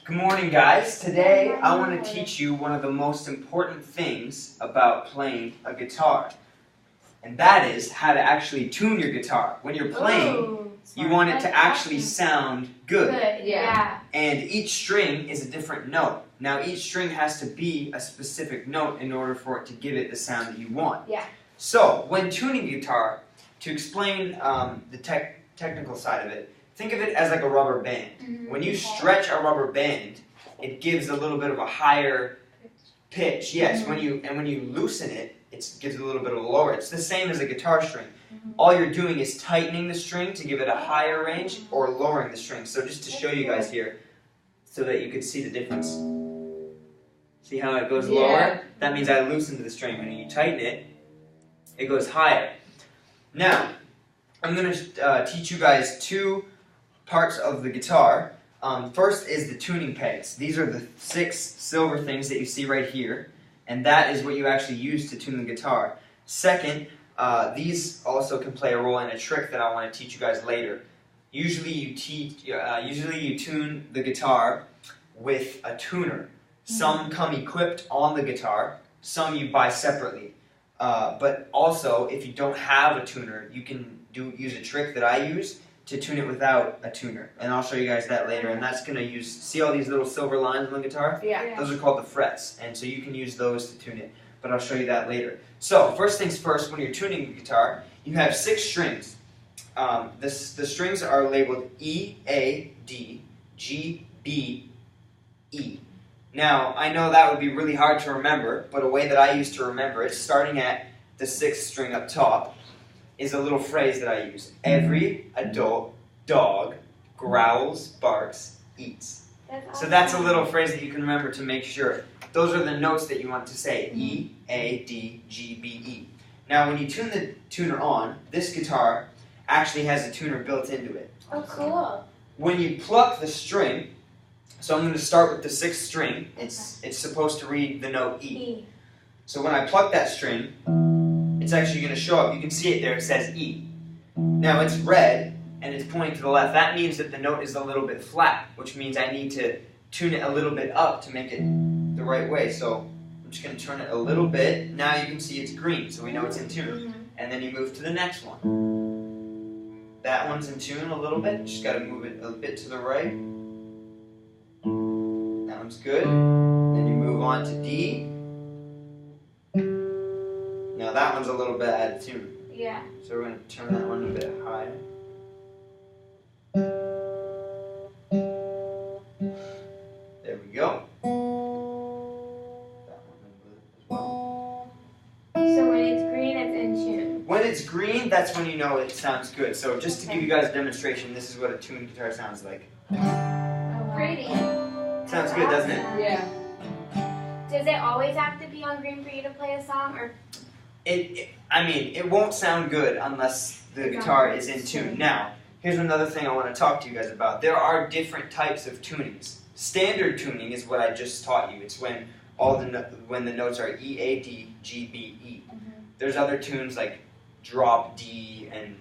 Good morning, guys. Today I want to teach you one of the most important things about playing a guitar. And that is how to actually tune your guitar. When you're playing, you want it to actually sound good. Yeah. And each string is a different note. Now each string has to be a specific note in order for it to give it the sound that you want. Yeah. So, when tuning guitar, to explain the technical side of it, think of it as like a rubber band. Mm-hmm. When you stretch a rubber band, it gives a little bit of a higher pitch. Yes, Mm-hmm. when you loosen it, it gives a little bit of a lower. It's the same as a guitar string. Mm-hmm. All you're doing is tightening the string to give it a higher range or lowering the string. So just to show you guys here, so that you can see the difference. See how it goes lower? That means I loosened the string. When you tighten it, it goes higher. Now, I'm going to teach you guys two parts of the guitar. First is the tuning pegs. These are the 6 silver things that you see right here, and that is what you actually use to tune the guitar. Second, these also can play a role in a trick that I want to teach you guys later. Usually you tune the guitar with a tuner. Some come equipped on the guitar, some you buy separately. But also, if you don't have a tuner, you can use a trick that I use to tune it without a tuner. And I'll show you guys that later. And that's going to see all these little silver lines on the guitar? Yeah. Those are called the frets. And so you can use those to tune it. But I'll show you that later. So, first things first, when you're tuning the guitar, you have 6 strings. The strings are labeled E, A, D, G, B, E. Now, I know that would be really hard to remember, but a way that I used to remember it, starting at the 6th string up top, is a little phrase that I use. Every adult dog growls, barks, eats. So that's a little phrase that you can remember to make sure. Those are the notes that you want to say. E, A, D, G, B, E. Now, when you tune the tuner on, this guitar actually has a tuner built into it. Oh, cool. When you pluck the string, so I'm going to start with the 6th string. It's supposed to read the note E. So when I pluck that string, it's actually going to show up. You can see it there. It says E. Now it's red and it's pointing to the left. That means that the note is a little bit flat, which means I need to tune it a little bit up to make it the right way. So I'm just going to turn it a little bit. Now you can see it's green, so we know it's in tune. And then you move to the next one. That one's in tune a little bit. Just got to move it a bit to the right. That one's good. Then you move on to D. Now that one's a little bit out of tune. Yeah. So we're going to turn that one a bit higher. There we go. That one as well. So when it's green, it's in tune. When it's green, that's when you know it sounds good. So just to give you guys a demonstration, this is what a tuned guitar sounds like. Pretty. Sounds good, doesn't it? Yeah. Does it always have to be on green for you to play a song, or? It won't sound good unless the guitar is in tune. Now, here's another thing I want to talk to you guys about. There are different types of tunings. Standard tuning is what I just taught you. It's when when the notes are E, A, D, G, B, E. There's other tunes like drop D, and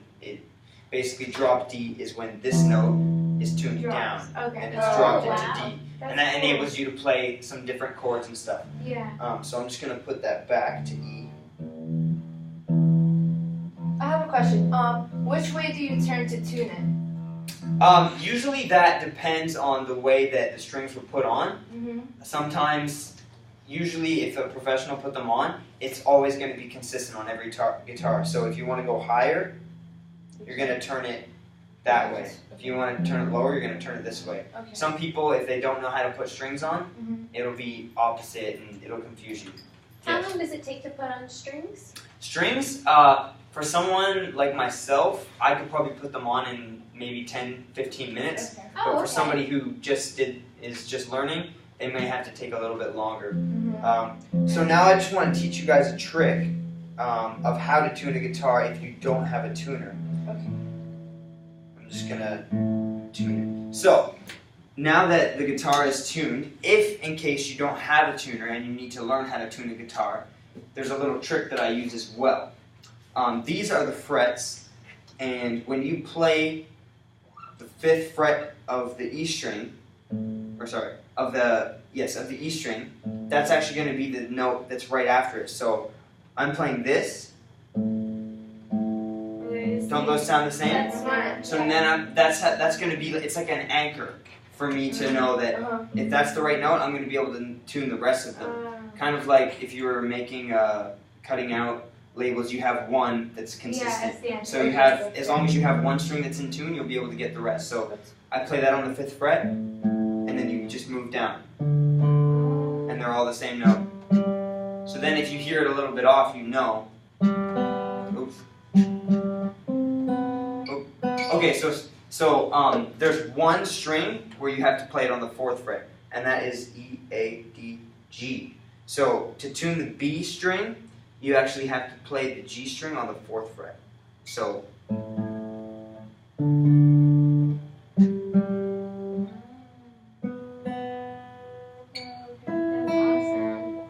basically drop D is when this note is tuned down, Okay. and it's dropped wow. into D, That's and that cool. enables you to play some different chords and stuff. Yeah. So I'm just going to put that back to E. I have a question. Which way do you turn to tune it? Usually that depends on the way that the strings were put on. Sometimes, usually if a professional put them on, it's always going to be consistent on every guitar. So if you want to go higher, you're going to turn it that way. If you want to turn it lower, you're going to turn it this way. Okay. Some people, if they don't know how to put strings on, it'll be opposite and it'll confuse you. How long does it take to put on strings? Strings, for someone like myself, I could probably put them on in maybe 10-15 minutes. Okay. But for somebody who is just learning, they may have to take a little bit longer. So now I just want to teach you guys a trick of how to tune a guitar if you don't have a tuner. Okay. I'm just gonna tune it. So now that the guitar is tuned, if in case you don't have a tuner and you need to learn how to tune a guitar, there's a little trick that I use as well. These are the frets, and when you play the 5th fret of the E string, or of the E string, that's actually going to be the note that's right after it. So I'm playing this. Don't those sound the same? That's smart. So then that's going to be, it's like an anchor for me to know that if that's the right note, I'm going to be able to tune the rest of them. Kind of like if you were making cutting out labels, you have one that's consistent. So you have, as long as you have one string that's in tune, you'll be able to get the rest. So I play that on the 5th fret, and then you just move down, and they're all the same note. So then if you hear it a little bit off, you know. Oops. Okay, so there's one string where you have to play it on the 4th fret, and that is E, A, D, G. So to tune the B string, you actually have to play the G string on the 4th fret. So.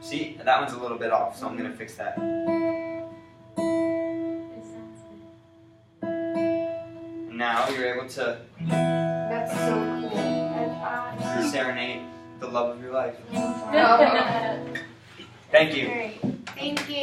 See, that one's a little bit off, so I'm going to fix that. Now you're able to That's so cool. serenade the love of your life. Oh. Thank you. Great. Thank you.